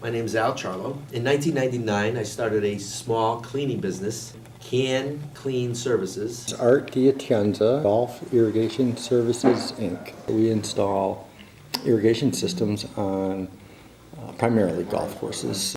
My name is Al Charlo. In 1999, I started a small cleaning business, Can Clean Services. It's Art D'Atienza, Golf Irrigation Services, Inc. We install irrigation systems on primarily golf courses.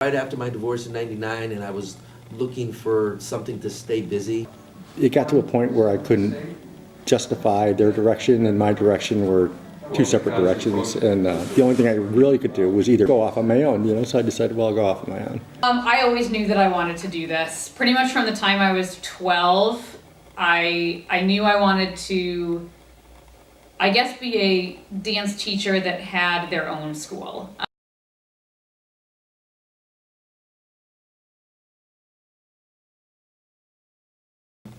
Right after my divorce in 99, and I was looking for something to stay busy. It got to a point where I couldn't justify their direction and my direction were two separate directions, and the only thing I really could do was either go off on my own, so I decided, well, I'll go off on my own. I always knew that I wanted to do this. Pretty much from the time I was 12, I knew I wanted to, I guess, be a dance teacher that had their own school.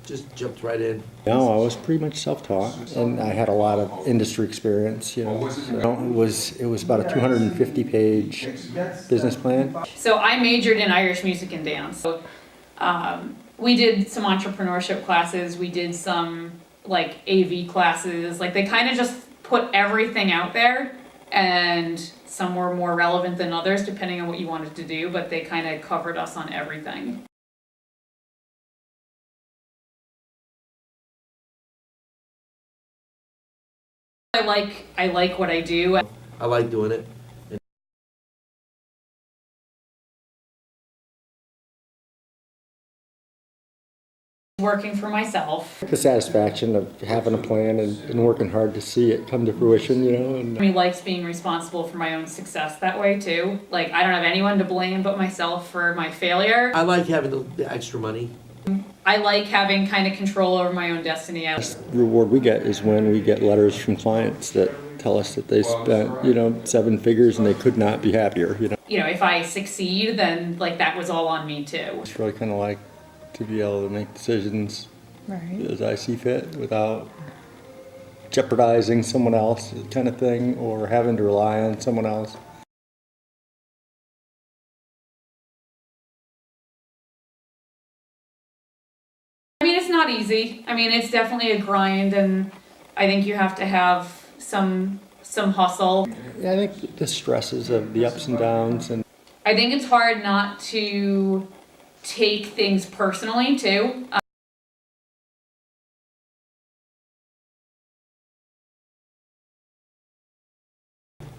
Just jumped right in. No, I was pretty much self-taught, and I had a lot of industry experience. It was about a 250-page business plan. So I majored in Irish music and dance. So, we did some entrepreneurship classes. We did some AV classes. They kind of just put everything out there, and some were more relevant than others depending on what you wanted to do, but they kind of covered us on everything. I like what I do. I like doing it. Working for myself. The satisfaction of having a plan and working hard to see it come to fruition, And I likes being responsible for my own success that way too. I don't have anyone to blame but myself for my failure. I like having the extra money. I like having kind of control over my own destiny. The reward we get is when we get letters from clients that tell us that they spent, 7 figures and they could not be happier, If I succeed, then that was all on me too. It's really kind of like to be able to make decisions as I see fit without jeopardizing someone else kind of thing or having to rely on someone else. It's not easy. It's definitely a grind, and I think you have to have some hustle. Yeah, I think the stresses of the ups and downs, and I think it's hard not to take things personally too.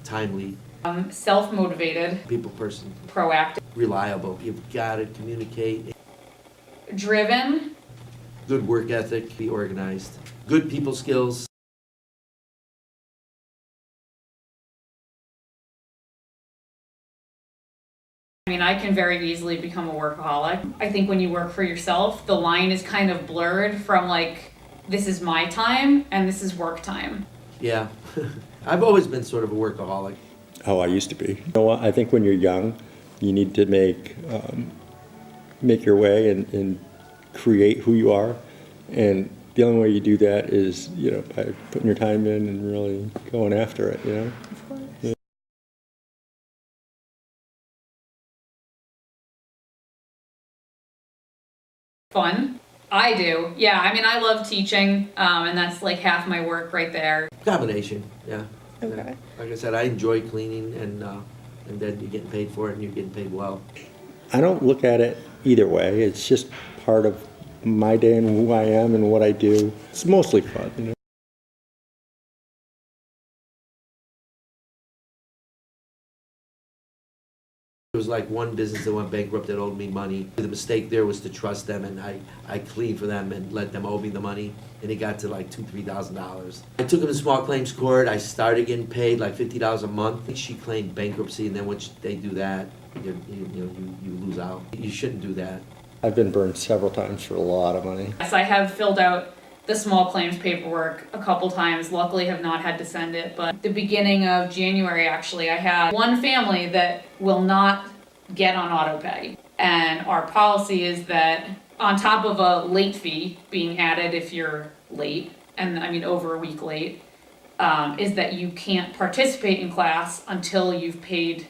Timely. Self-motivated. People person. Proactive. Reliable. You've got to communicate. Driven. Good work ethic. Be organized. Good people skills. I can very easily become a workaholic. I think when you work for yourself, the line is kind of blurred from this is my time and this is work time. Yeah. I've always been sort of a workaholic. Oh, I used to be. I think when you're young, you need to make your way and create who you are. And the only way you do that is, by putting your time in and really going after it, Of course. Yeah. Fun. I do. Yeah, I love teaching, and that's half my work right there. Combination, yeah. Okay. Like I said, I enjoy cleaning, and then you're getting paid for it, and you're getting paid well. I don't look at it either way. It's just part of my day and who I am and what I do. It's mostly fun, There was one business that went bankrupt that owed me money. The mistake there was to trust them, and I cleaned for them and let them owe me the money, and it got to $2,000-3,000. I took them to small claims court. I started getting paid $50 a month. She claimed bankruptcy, and then once they do that, you lose out. You shouldn't do that. I've been burned several times for a lot of money. Yes, I have filled out the small claims paperwork a couple times. Luckily have not had to send it, but the beginning of January actually, I had one family that will not get on auto pay. And our policy is that on top of a late fee being added if you're late, and over a week late, is that you can't participate in class until you've paid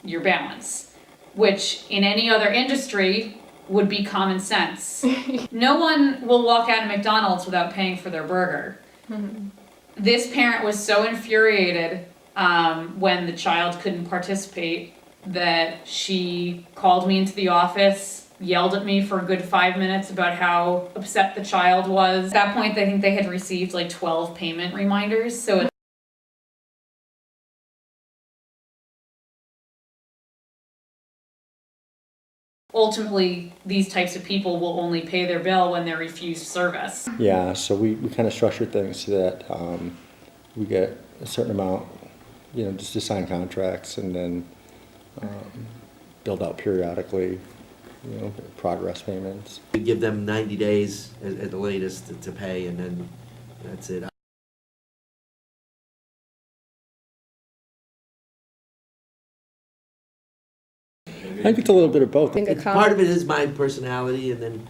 your balance, which in any other industry would be common sense. No one will walk out of McDonald's without paying for their burger. This parent was so infuriated when the child couldn't participate that she called me into the office, yelled at me for a good 5 minutes about how upset the child was. At that point, I think they had received like 12 payment reminders, so ultimately, these types of people will only pay their bill when they're refused service. Yeah, so we kind of structured things so that we get a certain amount, just to sign contracts and then build out periodically, progress payments. We give them 90 days at the latest to pay, and then that's it. I think it's a little bit of both. Part of it is my personality, and then,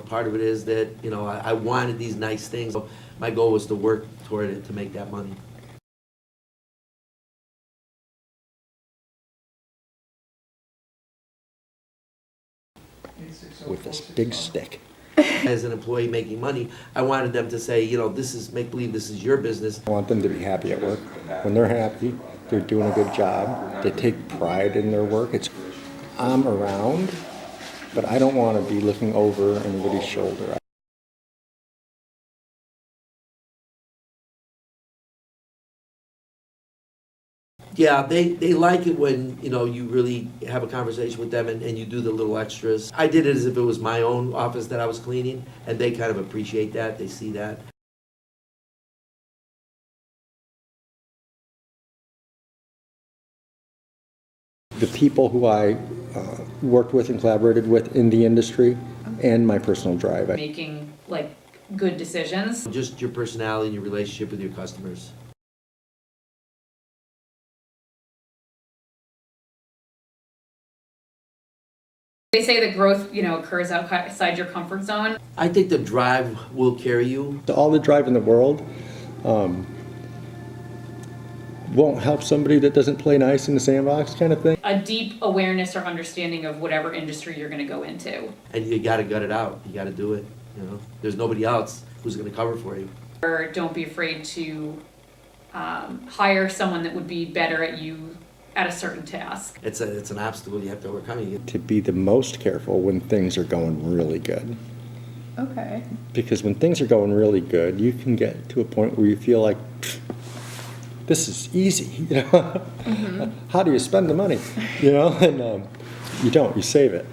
part of it is that, I wanted these nice things. So my goal was to work toward it to make that money. With this big stick. As an employee making money, I wanted them to say, make believe this is your business. I want them to be happy at work. When they're happy, they're doing a good job, they take pride in their work. I'm around, but I don't want to be looking over anybody's shoulder. Yeah, they like it when, you really have a conversation with them and you do the little extras. I did it as if it was my own office that I was cleaning, and they kind of appreciate that, they see that. The people who I worked with and collaborated with in the industry and my personal drive. Making like good decisions. Just your personality and your relationship with your customers. They say that growth, occurs outside your comfort zone. I think the drive will carry you. All the drive in the world won't help somebody that doesn't play nice in the sandbox kind of thing. A deep awareness or understanding of whatever industry you're going to go into. And you got to gut it out. You got to do it. There's nobody else who's going to cover for you. Or don't be afraid to hire someone that would be better at you at a certain task. It's an obstacle you have to overcome. To be the most careful when things are going really good. Okay. Because when things are going really good, you can get to a point where you feel like, this is easy, Mm-hmm. How do you spend the money, and you don't, you save it.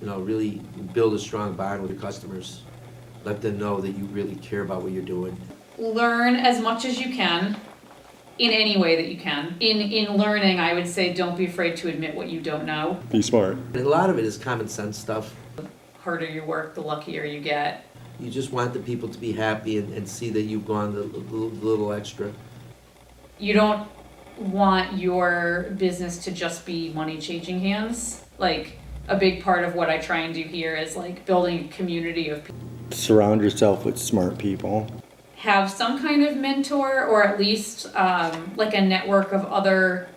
Really build a strong bond with your customers. Let them know that you really care about what you're doing. Learn as much as you can in any way that you can. In learning, I would say don't be afraid to admit what you don't know. Be smart. And a lot of it is common sense stuff. The harder you work, the luckier you get. You just want the people to be happy and see that you've gone the little extra. You don't want your business to just be money changing hands. Like, a big part of what I try and do here is like building a community of people. Surround yourself with smart people. Have some kind of mentor, or at least like a network of other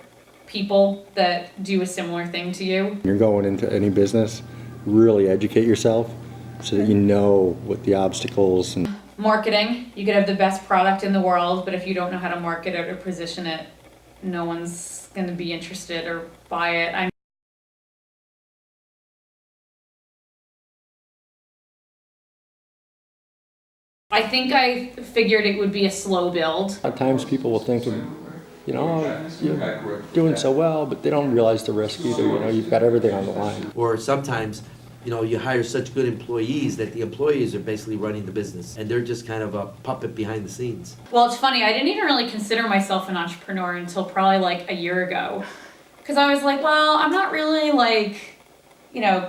people that do a similar thing to you. When you're going into any business, really educate yourself so that you know what the obstacles and Marketing, you could have the best product in the world, but if you don't know how to market it or position it, no one's going to be interested or buy it. I think I figured it would be a slow build. a lot of times people will think, you're doing so well, but they don't realize the risk either. You've got everything on the line. Or sometimes, you hire such good employees that the employees are basically running the business, and they're just kind of a puppet behind the scenes. Well, it's funny, I didn't even really consider myself an entrepreneur until probably like a year ago. Because I was like, well, I'm not really like,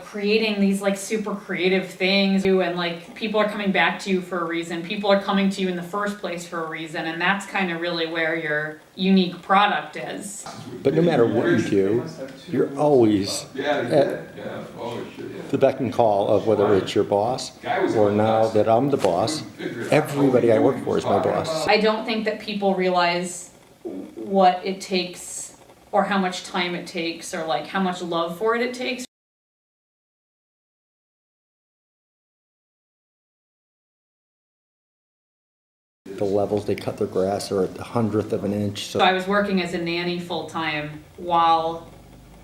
creating these like super creative things, and like people are coming back to you for a reason. People are coming to you in the first place for a reason, and that's kind of really where your unique product is. But no matter what you do, you're always at the beck and call of whether it's your boss or now that I'm the boss, everybody I work for is my boss. I don't think that people realize what it takes or how much time it takes or like how much love for it takes. The levels they cut their grass are a hundredth of an inch, So I was working as a nanny full-time while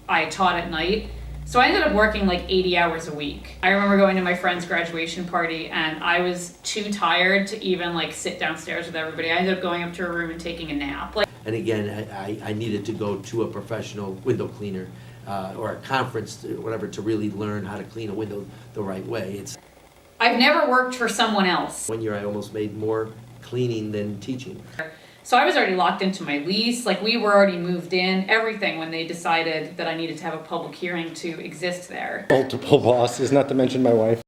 I taught at night. So I ended up working like 80 hours a week. I remember going to my friend's graduation party and I was too tired to even like sit downstairs with everybody. I ended up going up to her room and taking a nap. Like, And again, I needed to go to a professional window cleaner or a conference, whatever, to really learn how to clean a window the right way. It's I've never worked for someone else. 1 year I almost made more cleaning than teaching. So I was already locked into my lease, like we were already moved in, everything when they decided that I needed to have a public hearing to exist there. multiple bosses, not to mention my wife.